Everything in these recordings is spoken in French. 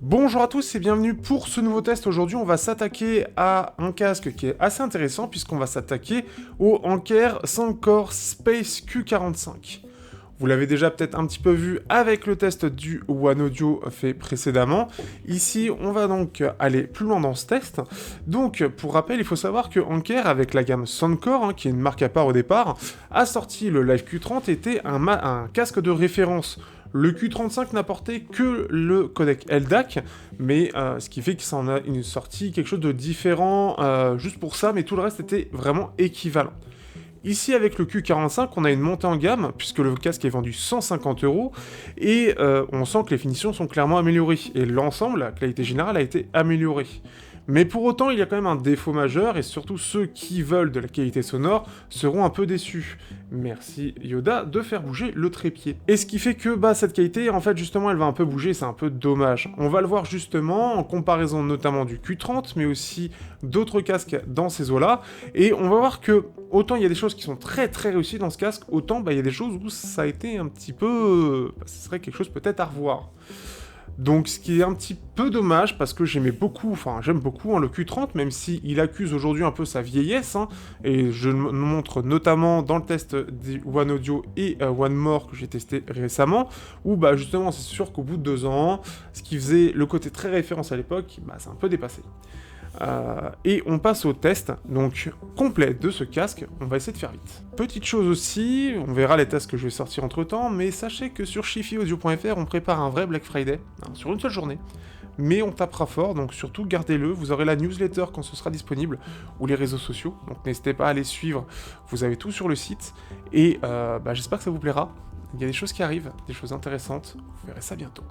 Bonjour à tous et bienvenue pour ce nouveau test. Aujourd'hui, on va s'attaquer à un casque qui est assez intéressant puisqu'on va s'attaquer au Anker Soundcore Space Q45. Vous l'avez déjà peut-être un petit peu vu avec le test du One Audio fait précédemment. Ici, on va donc aller plus loin dans ce test. Donc, pour rappel, il faut savoir que Anker, avec la gamme Soundcore, qui est une marque à part au départ, a sorti le Live Q30, était un casque de référence. Le Q35 n'apportait que le codec LDAC, mais ce qui fait que ça en a une sortie quelque chose de différent juste pour ça, mais tout le reste était vraiment équivalent. Ici, avec le Q45, on a une montée en gamme, puisque le casque est vendu 150 €, et on sent que les finitions sont clairement améliorées, et l'ensemble, la qualité générale a été améliorée. Mais pour autant, il y a quand même un défaut majeur, et surtout ceux qui veulent de la qualité sonore seront un peu déçus. Merci Yoda de faire bouger le trépied. Et ce qui fait que cette qualité, en fait, justement, elle va un peu bouger, c'est un peu dommage. On va le voir justement en comparaison notamment du Q30, mais aussi d'autres casques dans ces eaux-là, et on va voir que autant il y a des choses qui sont très très réussies dans ce casque, autant il y a des choses où ça a été un petit peu... ce serait quelque chose peut-être à revoir. Donc ce qui est un petit peu dommage, parce que j'aime beaucoup le Q30, même s'il accuse aujourd'hui un peu sa vieillesse, et je le montre notamment dans le test des One Audio et One More que j'ai testé récemment, où justement c'est sûr qu'au bout de 2 ans, ce qui faisait le côté très référence à l'époque, c'est un peu dépassé. Et on passe au test, donc complet de ce casque, on va essayer de faire vite. Petite chose aussi, on verra les tests que je vais sortir entre temps, mais sachez que sur chiffiaudio.fr on prépare un vrai Black Friday, sur une seule journée, mais on tapera fort, donc surtout gardez-le, vous aurez la newsletter quand ce sera disponible, ou les réseaux sociaux, donc n'hésitez pas à les suivre, vous avez tout sur le site, et j'espère que ça vous plaira, il y a des choses qui arrivent, des choses intéressantes, vous verrez ça bientôt.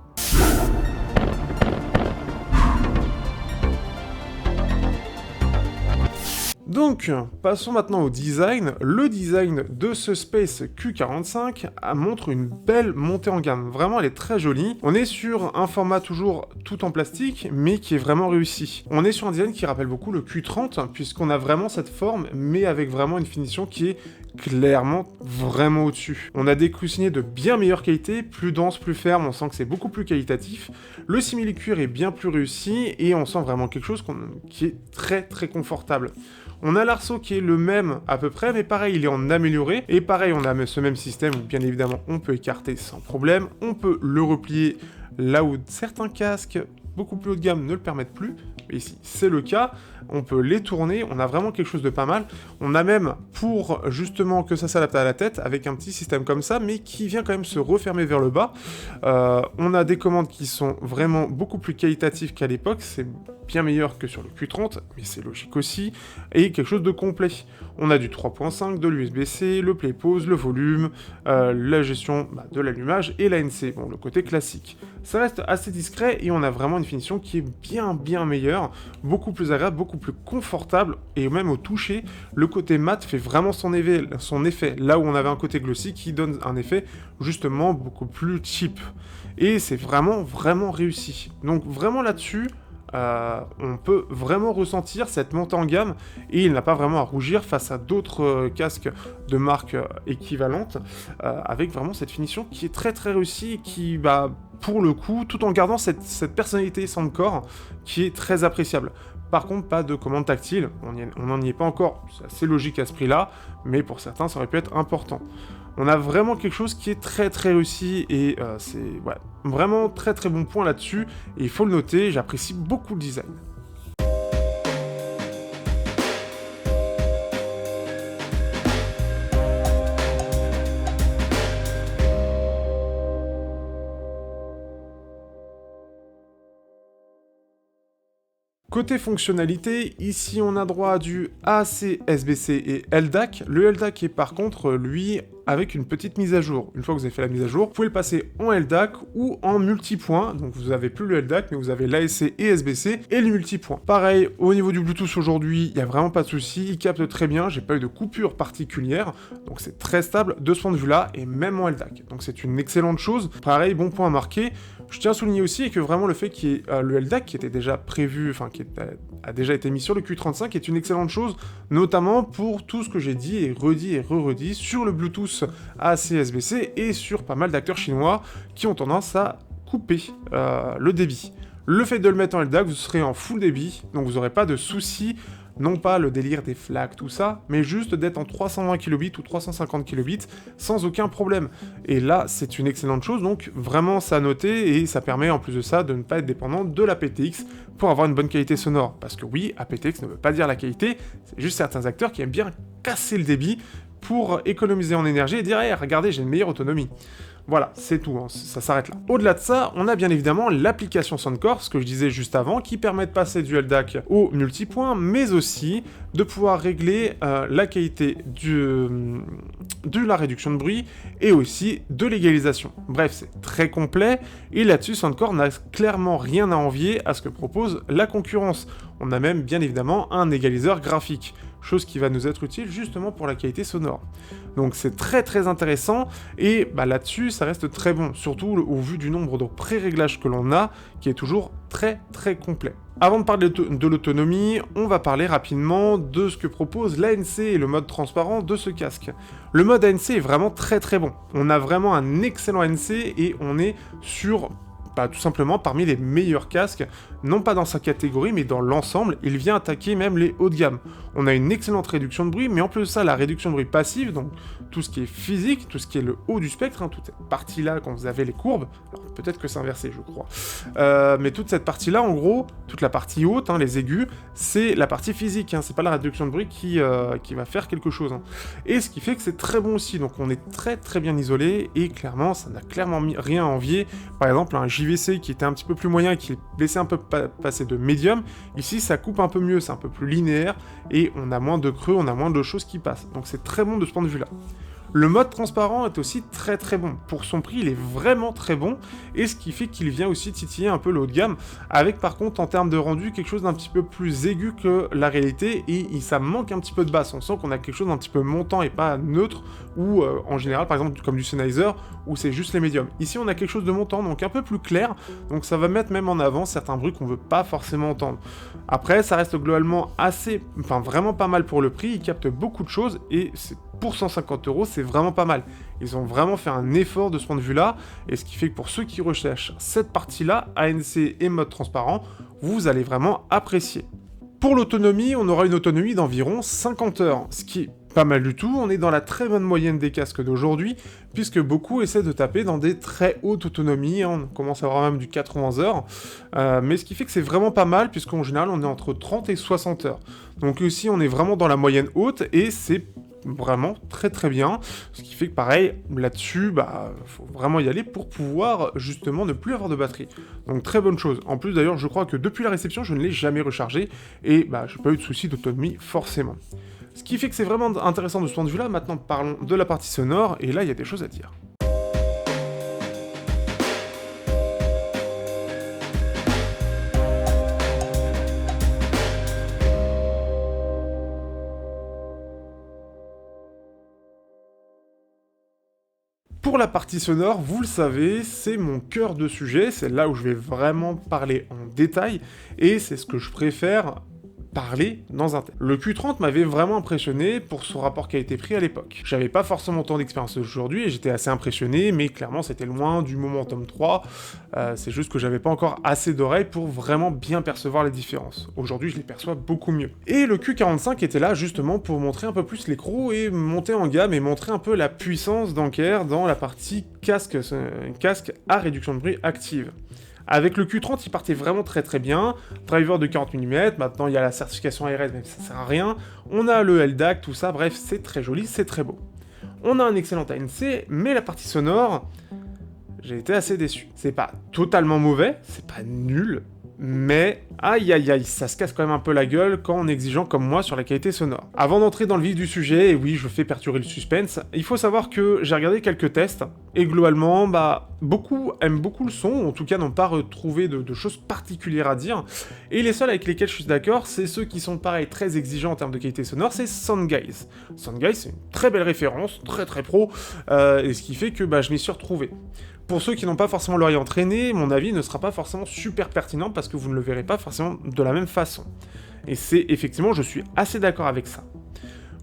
Donc, passons maintenant au design. Le design de ce Space Q45 montre une belle montée en gamme. Vraiment, elle est très jolie. On est sur un format toujours tout en plastique, mais qui est vraiment réussi. On est sur un design qui rappelle beaucoup le Q30, puisqu'on a vraiment cette forme, mais avec vraiment une finition qui est clairement vraiment au-dessus. On a des coussinets de bien meilleure qualité, plus dense, plus ferme, on sent que c'est beaucoup plus qualitatif. Le simili-cuir est bien plus réussi, et on sent vraiment quelque chose qui est très très confortable. On a l'arceau qui est le même à peu près, mais pareil, il est en amélioré. Et pareil, on a ce même système où bien évidemment on peut écarter sans problème. On peut le replier là où certains casques beaucoup plus haut de gamme ne le permettent plus. Mais ici, c'est le cas. On peut les tourner, on a vraiment quelque chose de pas mal. On a même, pour justement que ça s'adapte à la tête, avec un petit système comme ça, mais qui vient quand même se refermer vers le bas. On a des commandes qui sont vraiment beaucoup plus qualitatives qu'à l'époque, c'est bien meilleur que sur le Q30, mais c'est logique aussi, et quelque chose de complet. On a du 3.5, de l'USB-C, le play pause, le volume, la gestion de l'allumage et l'ANC, bon, le côté classique. Ça reste assez discret et on a vraiment une finition qui est bien meilleure, beaucoup plus agréable, beaucoup plus confortable, et même au toucher, le côté mat fait vraiment son effet, là où on avait un côté glossy qui donne un effet justement beaucoup plus cheap. Et c'est vraiment réussi. Donc vraiment là-dessus, on peut vraiment ressentir cette montée en gamme, et il n'a pas vraiment à rougir face à d'autres casques de marque équivalente, avec vraiment cette finition qui est très réussie, et qui, pour le coup, tout en gardant cette personnalité Soundcore qui est très appréciable. Par contre, pas de commande tactile, on n'en y est pas encore, c'est assez logique à ce prix-là, mais pour certains, ça aurait pu être important. On a vraiment quelque chose qui est très réussi, et c'est vraiment très bon point là-dessus, et il faut le noter, j'apprécie beaucoup le design. Côté fonctionnalité, ici on a droit à du AAC, SBC et LDAC. Le LDAC est par contre, lui, avec une petite mise à jour. Une fois que vous avez fait la mise à jour, vous pouvez le passer en LDAC ou en multipoint. Donc vous avez plus le LDAC, mais vous avez l'AAC et SBC et le multipoint. Pareil, au niveau du Bluetooth aujourd'hui, il n'y a vraiment pas de souci. Il capte très bien, j'ai pas eu de coupure particulière. Donc c'est très stable de ce point de vue-là, et même en LDAC. Donc c'est une excellente chose. Pareil, bon point à marquer. Je tiens à souligner aussi que vraiment le fait qu'il y ait le LDAC qui était déjà prévu, a déjà été mis sur le Q35 est une excellente chose, notamment pour tout ce que j'ai dit et redit sur le Bluetooth AAC-SBC et sur pas mal d'acteurs chinois qui ont tendance à couper le débit. Le fait de le mettre en LDAC, vous serez en full débit, donc vous n'aurez pas de soucis, non pas le délire des flags, tout ça, mais juste d'être en 320 kilobits ou 350 kilobits sans aucun problème. Et là, c'est une excellente chose, donc vraiment ça à noter, et ça permet en plus de ça de ne pas être dépendant de la PTX pour avoir une bonne qualité sonore. Parce que oui, aptX ne veut pas dire la qualité, c'est juste certains acteurs qui aiment bien casser le débit pour économiser en énergie et dire hey, regardez, j'ai une meilleure autonomie. Voilà, c'est tout, hein, ça s'arrête là. Au-delà de ça, on a bien évidemment l'application Soundcore, ce que je disais juste avant, qui permet de passer du LDAC au multipoint, mais aussi de pouvoir régler la qualité de la réduction de bruit et aussi de l'égalisation. Bref, c'est très complet, et là-dessus, Soundcore n'a clairement rien à envier à ce que propose la concurrence. On a même bien évidemment un égaliseur graphique, chose qui va nous être utile justement pour la qualité sonore. Donc c'est très très intéressant, et là-dessus ça reste très bon, surtout au vu du nombre de pré-réglages que l'on a, qui est toujours très très complet. Avant de parler de l'autonomie, on va parler rapidement de ce que propose l'ANC et le mode transparent de ce casque. Le mode ANC est vraiment très très bon, on a vraiment un excellent ANC et on est sur... tout simplement parmi les meilleurs casques, non pas dans sa catégorie, mais dans l'ensemble, il vient attaquer même les hauts de gamme. On a une excellente réduction de bruit, mais en plus de ça, la réduction de bruit passive, donc tout ce qui est physique, tout ce qui est le haut du spectre, toute cette partie-là, quand vous avez les courbes, alors peut-être que c'est inversé, je crois, mais toute cette partie-là, en gros, toute la partie haute, les aigus, c'est la partie physique, c'est pas la réduction de bruit qui va faire quelque chose. Et ce qui fait que c'est très bon aussi, donc on est très très bien isolé, et clairement, ça n'a clairement rien à envier, par exemple, un JVC qui était un petit peu plus moyen, qui laissait un peu passer de médium, ici ça coupe un peu mieux, c'est un peu plus linéaire, et on a moins de creux, on a moins de choses qui passent, donc c'est très bon de ce point de vue là. Le mode transparent est aussi très très bon, pour son prix il est vraiment très bon, et ce qui fait qu'il vient aussi titiller un peu le haut de gamme, avec par contre en termes de rendu quelque chose d'un petit peu plus aigu que la réalité, et ça manque un petit peu de basse, on sent qu'on a quelque chose d'un petit peu montant et pas neutre, ou en général par exemple comme du Sennheiser, où c'est juste les médiums. Ici on a quelque chose de montant, donc un peu plus clair, donc ça va mettre même en avant certains bruits qu'on veut pas forcément entendre. Après ça reste globalement vraiment pas mal pour le prix, il capte beaucoup de choses, et pour 150 €, c'est vraiment pas mal. Ils ont vraiment fait un effort de ce point de vue-là, et ce qui fait que pour ceux qui recherchent cette partie-là, ANC et mode transparent, vous allez vraiment apprécier. Pour l'autonomie, on aura une autonomie d'environ 50 heures, ce qui est pas mal du tout, on est dans la très bonne moyenne des casques d'aujourd'hui, puisque beaucoup essaient de taper dans des très hautes autonomies, on commence à avoir même du 80 heures, mais ce qui fait que c'est vraiment pas mal, puisqu'en général on est entre 30 et 60 heures. Donc ici on est vraiment dans la moyenne haute, et c'est vraiment très très bien, ce qui fait que pareil, là-dessus, faut vraiment y aller pour pouvoir justement ne plus avoir de batterie. Donc très bonne chose. En plus d'ailleurs, je crois que depuis la réception, je ne l'ai jamais rechargé, et j'ai pas eu de soucis d'autonomie forcément. Ce qui fait que c'est vraiment intéressant de ce point de vue-là. Maintenant, parlons de la partie sonore, et là, il y a des choses à dire. Pour la partie sonore, vous le savez, c'est mon cœur de sujet, c'est là où je vais vraiment parler en détail, et c'est ce que je préfère parler dans un thème. Le Q30 m'avait vraiment impressionné pour son rapport qualité-prix à l'époque. J'avais pas forcément tant d'expérience aujourd'hui et j'étais assez impressionné, mais clairement c'était loin du Momentum 3, c'est juste que j'avais pas encore assez d'oreilles pour vraiment bien percevoir les différences. Aujourd'hui je les perçois beaucoup mieux. Et le Q45 était là justement pour montrer un peu plus l'écrou et monter en gamme et montrer un peu la puissance d'Anker dans la partie casque à réduction de bruit active. Avec le Q30, il partait vraiment très très bien, driver de 40 mm, maintenant il y a la certification ARS, même si ça sert à rien, on a le LDAC, tout ça, bref, c'est très joli, c'est très beau. On a un excellent ANC, mais la partie sonore, j'ai été assez déçu. C'est pas totalement mauvais, c'est pas nul, mais aïe aïe aïe, ça se casse quand même un peu la gueule quand on est exigeant comme moi sur la qualité sonore. Avant d'entrer dans le vif du sujet, et oui, je fais perturber le suspense, il faut savoir que j'ai regardé quelques tests, et globalement, beaucoup aiment beaucoup le son, en tout cas n'ont pas retrouvé de choses particulières à dire, et les seuls avec lesquels je suis d'accord, c'est ceux qui sont pareil, très exigeants en termes de qualité sonore, c'est Soundguys. Soundguys, c'est une très belle référence, très très pro, et ce qui fait que je m'y suis retrouvé. Pour ceux qui n'ont pas forcément l'oreille entraînée, mon avis ne sera pas forcément super pertinent parce que vous ne le verrez pas forcément de la même façon. Et c'est effectivement, je suis assez d'accord avec ça.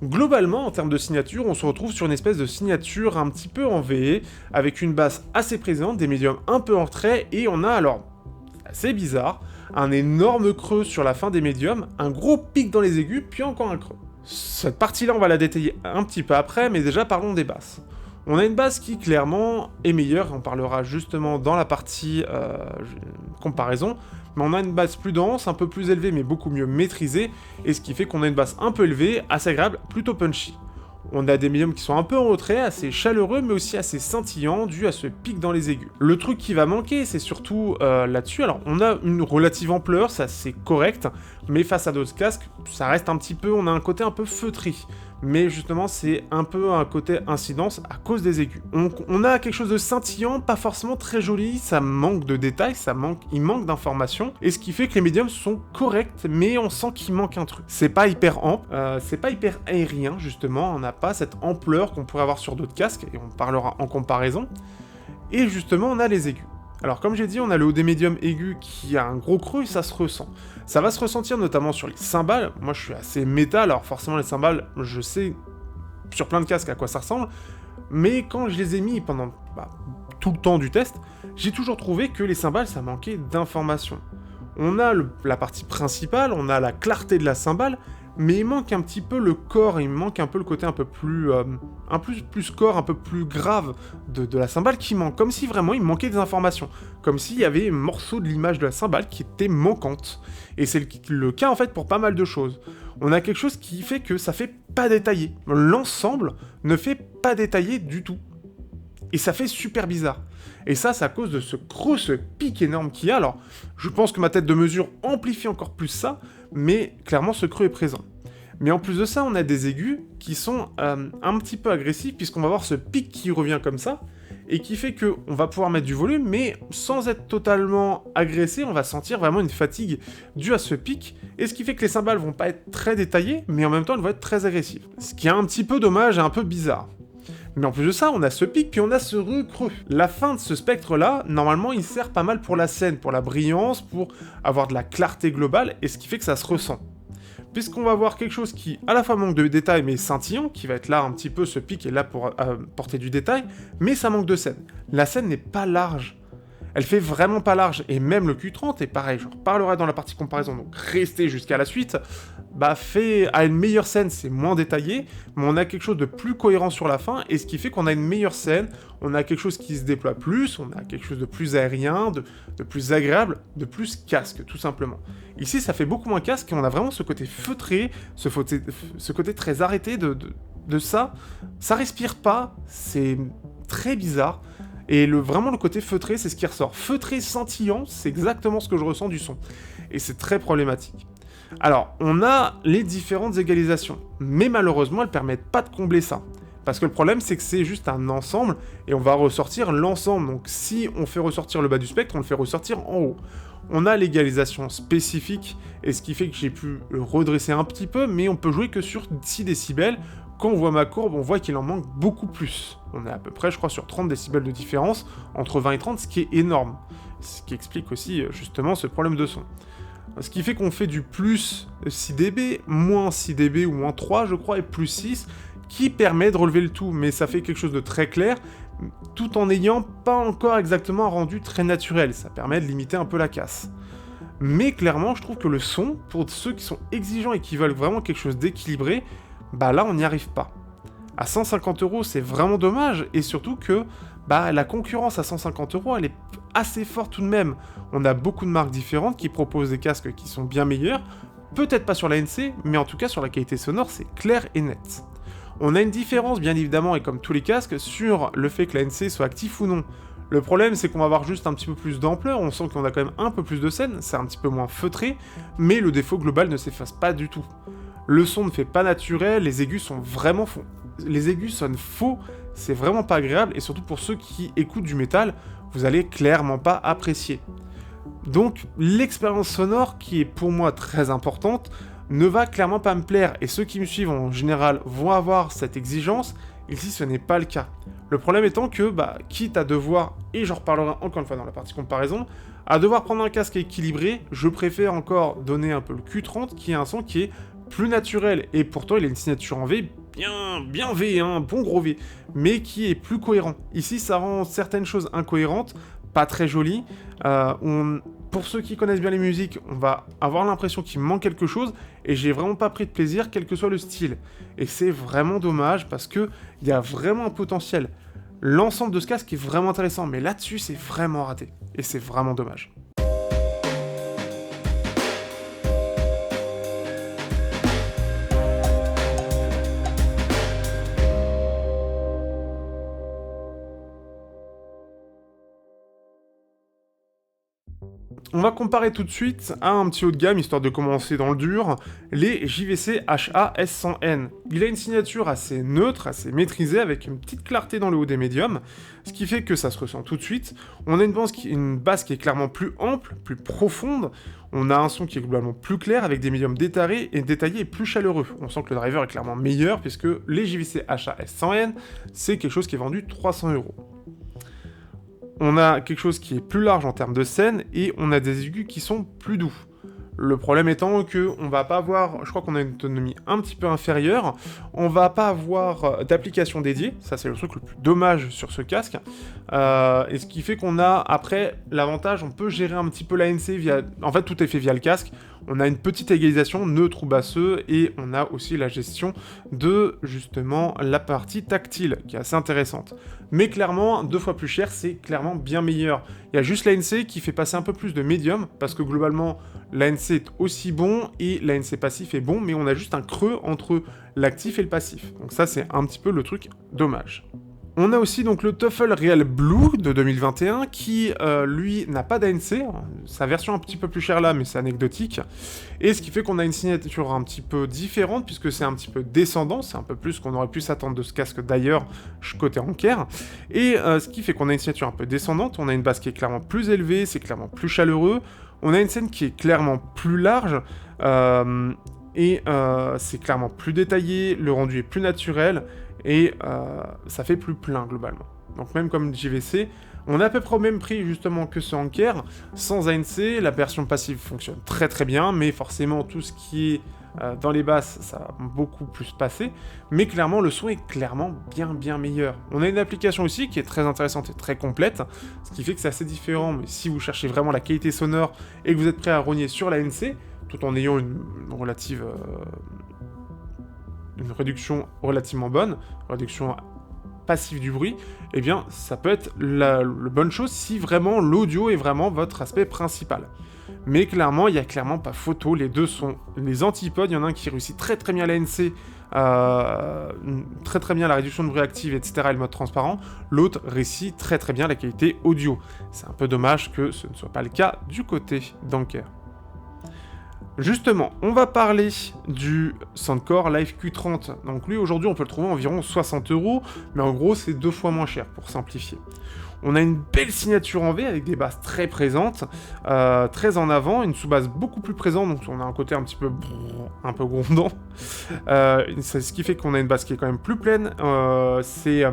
Globalement, en termes de signature, on se retrouve sur une espèce de signature un petit peu en V, avec une basse assez présente, des médiums un peu en retrait, et on a alors assez bizarre, un énorme creux sur la fin des médiums, un gros pic dans les aigus, puis encore un creux. Cette partie-là, on va la détailler un petit peu après, mais déjà parlons des basses. On a une basse qui, clairement, est meilleure, on parlera justement dans la partie comparaison, mais on a une basse plus dense, un peu plus élevée, mais beaucoup mieux maîtrisée, et ce qui fait qu'on a une basse un peu élevée, assez agréable, plutôt punchy. On a des médiums qui sont un peu en retrait, assez chaleureux, mais aussi assez scintillants, dû à ce pic dans les aigus. Le truc qui va manquer, c'est surtout là-dessus. Alors, on a une relative ampleur, ça c'est correct, mais face à d'autres casques, ça reste un petit peu, on a un côté un peu feutré. Mais justement, c'est un peu un côté incidence à cause des aigus. On a quelque chose de scintillant, pas forcément très joli, ça manque de détails, il manque d'informations, et ce qui fait que les médiums sont corrects, mais on sent qu'il manque un truc. C'est pas hyper ample, c'est pas hyper aérien, justement, on n'a pas cette ampleur qu'on pourrait avoir sur d'autres casques, et on parlera en comparaison. Et justement, on a les aigus. Alors comme j'ai dit, on a le haut des médiums aigus qui a un gros creux et ça se ressent. Ça va se ressentir notamment sur les cymbales. Moi je suis assez métal, alors forcément les cymbales, je sais sur plein de casques à quoi ça ressemble, mais quand je les ai mis pendant tout le temps du test, j'ai toujours trouvé que les cymbales ça manquait d'informations. On a la partie principale, on a la clarté de la cymbale, mais il manque un petit peu le corps, il manque un peu le côté un peu plus plus corps, un peu plus grave de la cymbale qui manque, comme si vraiment il manquait des informations, comme s'il y avait un morceau de l'image de la cymbale qui était manquante. Et c'est le cas en fait pour pas mal de choses. On a quelque chose qui fait que ça fait pas détaillé. L'ensemble ne fait pas détaillé du tout. Et ça fait super bizarre. Et ça, c'est à cause de ce creux, ce pic énorme qu'il y a. Alors, je pense que ma tête de mesure amplifie encore plus ça, mais clairement, ce creux est présent. Mais en plus de ça, on a des aigus qui sont un petit peu agressifs, puisqu'on va avoir ce pic qui revient comme ça, et qui fait qu'on va pouvoir mettre du volume, mais sans être totalement agressé, on va sentir vraiment une fatigue due à ce pic, et ce qui fait que les cymbales vont pas être très détaillées, mais en même temps, elles vont être très agressives. Ce qui est un petit peu dommage et un peu bizarre. Mais en plus de ça, on a ce pic, puis on a ce recreux. La fin de ce spectre-là, normalement, il sert pas mal pour la scène, pour la brillance, pour avoir de la clarté globale, et ce qui fait que ça se ressent. Puisqu'on va avoir quelque chose qui, à la fois manque de détails, mais scintillant, qui va être là un petit peu, ce pic est là pour porter du détail, mais ça manque de scène. La scène n'est pas large. Elle fait vraiment pas large, et même le Q30 est pareil, je reparlerai dans la partie comparaison, donc restez jusqu'à la suite, a une meilleure scène, c'est moins détaillé, mais on a quelque chose de plus cohérent sur la fin, et ce qui fait qu'on a une meilleure scène, on a quelque chose qui se déploie plus, on a quelque chose de plus aérien, de plus agréable, de plus casque, tout simplement. Ici, ça fait beaucoup moins casque, et on a vraiment ce côté feutré, ce côté très arrêté de ça. Ça respire pas, c'est très bizarre, et vraiment le côté feutré, c'est ce qui ressort. Feutré, scintillant, c'est exactement ce que je ressens du son, et c'est très problématique. Alors, on a les différentes égalisations, mais malheureusement, elles permettent pas de combler ça. Parce que le problème, c'est que c'est juste un ensemble, et on va ressortir l'ensemble. Donc si on fait ressortir le bas du spectre, on le fait ressortir en haut. On a l'égalisation spécifique, et ce qui fait que j'ai pu le redresser un petit peu, mais on peut jouer que sur 6 décibels. Quand on voit ma courbe, on voit qu'il en manque beaucoup plus. On est à peu près, je crois, sur 30 décibels de différence, entre 20 et 30, ce qui est énorme. Ce qui explique aussi, justement, ce problème de son. Ce qui fait qu'on fait du plus 6 dB, moins 6 dB ou moins 3 je crois, et plus 6, qui permet de relever le tout, mais ça fait quelque chose de très clair, tout en n'ayant pas encore exactement un rendu très naturel, ça permet de limiter un peu la casse. Mais clairement, je trouve que le son, pour ceux qui sont exigeants et qui veulent vraiment quelque chose d'équilibré, là on n'y arrive pas. À 150 €, c'est vraiment dommage, et surtout que la concurrence à 150 €, elle est assez forte tout de même. On a beaucoup de marques différentes qui proposent des casques qui sont bien meilleurs, peut-être pas sur la NC, mais en tout cas sur la qualité sonore, c'est clair et net. On a une différence, bien évidemment, et comme tous les casques, sur le fait que la NC soit actif ou non. Le problème, c'est qu'on va avoir juste un petit peu plus d'ampleur, on sent qu'on a quand même un peu plus de scène, c'est un petit peu moins feutré, mais le défaut global ne s'efface pas du tout. Le son ne fait pas naturel, les aigus sont vraiment faux. Les aigus sonnent faux, c'est vraiment pas agréable, et surtout pour ceux qui écoutent du métal, vous allez clairement pas apprécier. Donc l'expérience sonore, qui est pour moi très importante, ne va clairement pas me plaire, et ceux qui me suivent en général vont avoir cette exigence, ici ce n'est pas le cas. Le problème étant que, quitte à devoir, et j'en reparlerai encore une fois dans la partie comparaison, à devoir prendre un casque équilibré, je préfère encore donner un peu le Q30, qui est un son qui est plus naturel, et pourtant il a une signature en V, bien V, un bon gros V, mais qui est plus cohérent. Ici ça rend certaines choses incohérentes, pas très jolies, pour ceux qui connaissent bien les musiques, on va avoir l'impression qu'il manque quelque chose, et j'ai vraiment pas pris de plaisir, quel que soit le style. Et c'est vraiment dommage, parce que il y a vraiment un potentiel. L'ensemble de ce casque est vraiment intéressant, mais là-dessus, c'est vraiment raté. Et c'est vraiment dommage. On va comparer tout de suite à un petit haut de gamme, histoire de commencer dans le dur, les JVC HA-S100N. Il a une signature assez neutre, assez maîtrisée, avec une petite clarté dans le haut des médiums, ce qui fait que ça se ressent tout de suite. On a une basse qui est clairement plus ample, plus profonde, on a un son qui est globalement plus clair, avec des médiums détaillés et plus chaleureux. On sent que le driver est clairement meilleur, puisque les JVC HA-S100N, c'est quelque chose qui est vendu 300€. On a quelque chose qui est plus large en termes de scène, et on a des aigus qui sont plus doux. Le problème étant que on va pas avoir, je crois qu'on a une autonomie un petit peu inférieure, on va pas avoir d'application dédiée, ça c'est le truc le plus dommage sur ce casque, et ce qui fait qu'on a après l'avantage, on peut gérer un petit peu l'ANC via, en fait tout est fait via le casque, on a une petite égalisation neutre ou basseux, et on a aussi la gestion de justement la partie tactile qui est assez intéressante. Mais clairement, 2 fois plus cher, c'est clairement bien meilleur. Il y a juste l'ANC qui fait passer un peu plus de médium, parce que globalement, l'ANC est aussi bon, et l'ANC passif est bon, mais on a juste un creux entre l'actif et le passif. Donc ça, c'est un petit peu le truc dommage. On a aussi donc le TOEFL Real Blue de 2021 qui, lui, n'a pas d'ANC. Sa version un petit peu plus chère là, mais c'est anecdotique. Et ce qui fait qu'on a une signature un petit peu différente, puisque c'est un petit peu descendant. C'est un peu plus qu'on aurait pu s'attendre de ce casque d'ailleurs, côté Anker. Et ce qui fait qu'on a une signature un peu descendante. On a une basse qui est clairement plus élevée, c'est clairement plus chaleureux. On a une scène qui est clairement plus large. C'est clairement plus détaillé, le rendu est plus naturel, et ça fait plus plein globalement. Donc même comme JVC, on est à peu près au même prix justement que ce Anker, sans ANC, la version passive fonctionne très très bien, mais forcément tout ce qui est dans les basses, ça va beaucoup plus passer, mais clairement le son est clairement bien meilleur. On a une application aussi qui est très intéressante et très complète, ce qui fait que c'est assez différent, mais si vous cherchez vraiment la qualité sonore et que vous êtes prêt à rogner sur l'ANC, tout en ayant une réduction relativement bonne, réduction passive du bruit, eh bien ça peut être la bonne chose si vraiment l'audio est vraiment votre aspect principal. Mais clairement, il n'y a clairement pas photo, les deux sont les antipodes, il y en a un qui réussit très bien l'ANC, très bien la réduction de bruit active, etc. et le mode transparent, l'autre réussit très bien la qualité audio. C'est un peu dommage que ce ne soit pas le cas du côté d'Anker. Justement, on va parler du Soundcore Live Q30. Donc lui, aujourd'hui, on peut le trouver environ 60€, mais en gros, c'est 2 fois moins cher, pour simplifier. On a une belle signature en V, avec des basses très présentes, très en avant, une sous-basse beaucoup plus présente, donc on a un côté un petit peu grondant. C'est ce qui fait qu'on a une basse qui est quand même plus pleine, c'est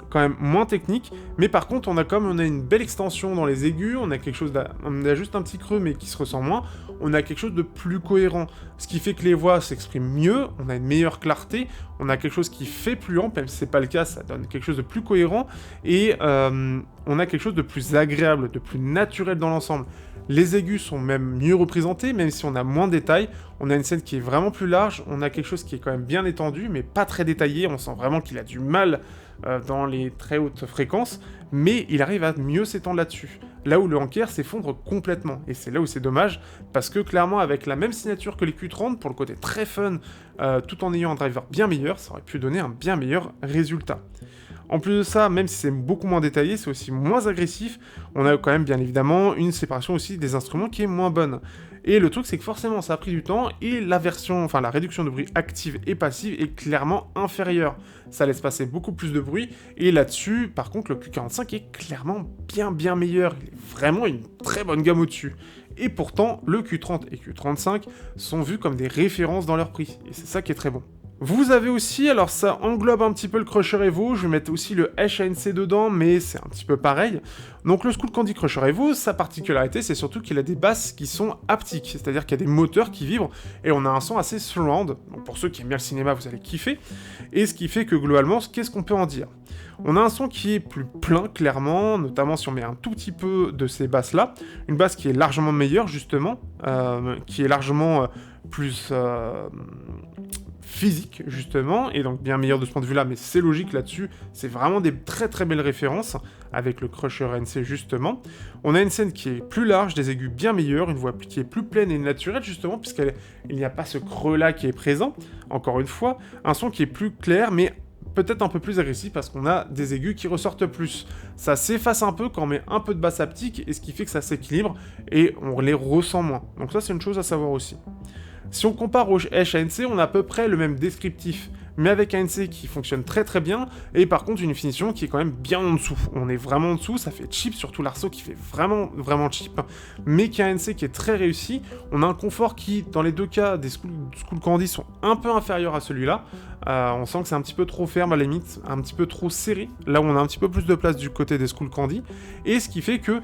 quand même moins technique, mais par contre on a une belle extension dans les aigus, on a juste un petit creux mais qui se ressent moins, on a quelque chose de plus cohérent, ce qui fait que les voix s'expriment mieux, on a une meilleure clarté, on a quelque chose qui fait plus ample, même si c'est pas le cas, ça donne quelque chose de plus cohérent, et on a quelque chose de plus agréable, de plus naturel dans l'ensemble. Les aigus sont même mieux représentés, même si on a moins de détails, on a une scène qui est vraiment plus large, on a quelque chose qui est quand même bien étendu, mais pas très détaillé, on sent vraiment qu'il a du mal dans les très hautes fréquences, mais il arrive à mieux s'étendre là-dessus. Là où le Anker s'effondre complètement, et c'est là où c'est dommage, parce que clairement avec la même signature que les Q30, pour le côté très fun, tout en ayant un driver bien meilleur, ça aurait pu donner un bien meilleur résultat. En plus de ça, même si c'est beaucoup moins détaillé, c'est aussi moins agressif, on a quand même bien évidemment une séparation aussi des instruments qui est moins bonne. Et le truc c'est que forcément ça a pris du temps, et la réduction de bruit active et passive est clairement inférieure. Ça laisse passer beaucoup plus de bruit, et là-dessus, par contre, le Q45 est clairement bien meilleur, il est vraiment une très bonne gamme au-dessus. Et pourtant, le Q30 et Q35 sont vus comme des références dans leur prix, et c'est ça qui est très bon. Vous avez aussi, alors ça englobe un petit peu le Crusher Evo, je vais mettre aussi le H-ANC dedans, mais c'est un petit peu pareil. Donc le Skullcandy Crusher Evo, sa particularité, c'est surtout qu'il a des basses qui sont haptiques, c'est-à-dire qu'il y a des moteurs qui vibrent, et on a un son assez surround. Donc pour ceux qui aiment bien le cinéma, vous allez kiffer. Et ce qui fait que globalement, qu'est-ce qu'on peut en dire? On a un son qui est plus plein, clairement, notamment si on met un tout petit peu de ces basses-là. Une basse qui est largement meilleure, justement, qui est largement plus physique, justement, et donc bien meilleure de ce point de vue-là, mais c'est logique là-dessus. C'est vraiment des très très belles références avec le Crusher NC, justement. On a une scène qui est plus large, des aigus bien meilleurs, une voix qui est plus pleine et naturelle, justement, puisqu'il n'y a pas ce creux-là qui est présent, encore une fois. Un son qui est plus clair, mais peut-être un peu plus agressif parce qu'on a des aigus qui ressortent plus. Ça s'efface un peu quand on met un peu de basse haptique et ce qui fait que ça s'équilibre et on les ressent moins. Donc ça c'est une chose à savoir aussi. Si on compare au H-ANC, on a à peu près le même descriptif, mais avec un ANC qui fonctionne très très bien, et par contre une finition qui est quand même bien en dessous. On est vraiment en dessous, ça fait cheap, surtout l'arceau qui fait vraiment vraiment cheap, mais qui a un ANC qui est très réussi. On a un confort qui, dans les deux cas, des Skullcandy sont un peu inférieurs à celui-là. On sent que c'est un petit peu trop ferme à la limite, un petit peu trop serré, là où on a un petit peu plus de place du côté des Skullcandy, et ce qui fait que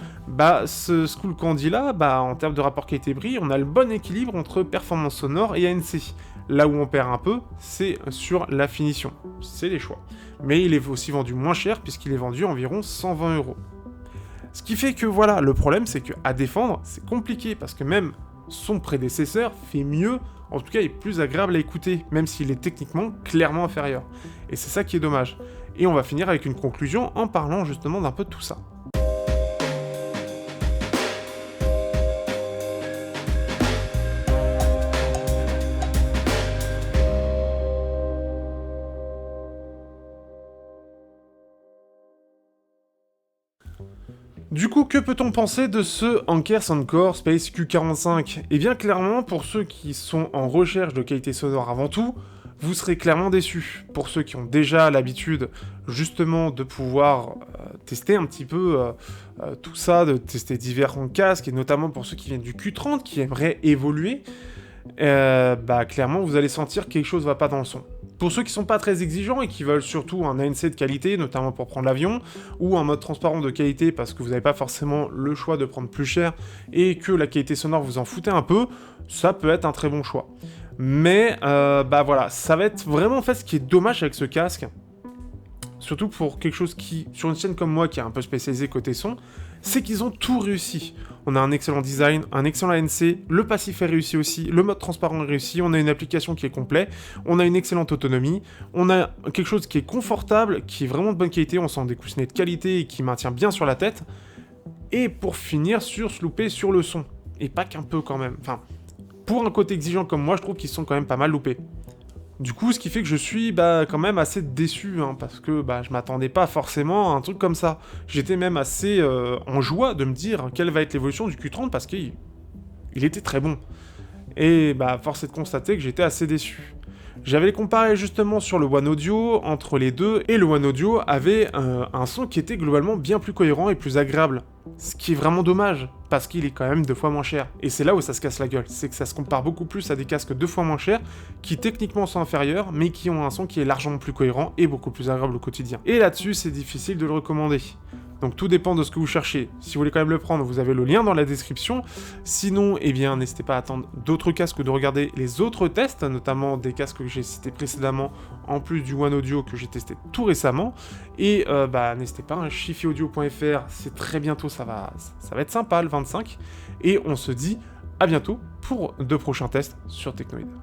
ce Skullcandy là, en termes de rapport qualité-prix, on a le bon équilibre entre performance sonore et ANC. Là où on perd un peu, c'est sur la finition, c'est les choix. Mais il est aussi vendu moins cher puisqu'il est vendu environ 120 €. Ce qui fait que voilà, le problème c'est qu'à défendre, c'est compliqué parce que même son prédécesseur fait mieux, en tout cas il est plus agréable à écouter, même s'il est techniquement clairement inférieur. Et c'est ça qui est dommage. Et on va finir avec une conclusion en parlant justement d'un peu de tout ça. Du coup, que peut-on penser de ce Anker Soundcore Space Q45? Eh bien, clairement, pour ceux qui sont en recherche de qualité sonore avant tout, vous serez clairement déçus. Pour ceux qui ont déjà l'habitude, justement, de pouvoir tester un petit peu tout ça, de tester différents casques, et notamment pour ceux qui viennent du Q30, qui aimeraient évoluer, clairement, vous allez sentir que quelque chose va pas dans le son. Pour ceux qui sont pas très exigeants et qui veulent surtout un ANC de qualité, notamment pour prendre l'avion, ou un mode transparent de qualité parce que vous n'avez pas forcément le choix de prendre plus cher et que la qualité sonore vous en foutez un peu, ça peut être un très bon choix. Mais voilà, ça va être vraiment en fait ce qui est dommage avec ce casque, surtout pour quelque chose qui, sur une chaîne comme moi qui est un peu spécialisée côté son, c'est qu'ils ont tout réussi. On a un excellent design, un excellent ANC, le passif est réussi aussi, le mode transparent est réussi, on a une application qui est complète, on a une excellente autonomie, on a quelque chose qui est confortable, qui est vraiment de bonne qualité, on sent des coussinets de qualité et qui maintient bien sur la tête, et pour finir sur se louper sur le son. Et pas qu'un peu quand même. Enfin, pour un côté exigeant comme moi, je trouve qu'ils sont quand même pas mal loupés. Du coup, ce qui fait que je suis quand même assez déçu, parce que je m'attendais pas forcément à un truc comme ça. J'étais même assez en joie de me dire quelle va être l'évolution du Q30 parce qu'il était très bon. Et force est de constater que j'étais assez déçu. J'avais comparé justement sur le One Audio entre les deux, et le One Audio avait un son qui était globalement bien plus cohérent et plus agréable. Ce qui est vraiment dommage, parce qu'il est quand même 2 fois moins cher. Et c'est là où ça se casse la gueule, c'est que ça se compare beaucoup plus à des casques 2 fois moins chers, qui techniquement sont inférieurs, mais qui ont un son qui est largement plus cohérent et beaucoup plus agréable au quotidien. Et là-dessus, c'est difficile de le recommander. Donc tout dépend de ce que vous cherchez. Si vous voulez quand même le prendre, vous avez le lien dans la description. Sinon, n'hésitez pas à attendre d'autres casques ou de regarder les autres tests, notamment des casques que j'ai cités précédemment, en plus du One Audio que j'ai testé tout récemment. Et n'hésitez pas, chifiaudio.fr, c'est très bientôt, ça va être sympa le 25. Et on se dit à bientôt pour de prochains tests sur Technoid.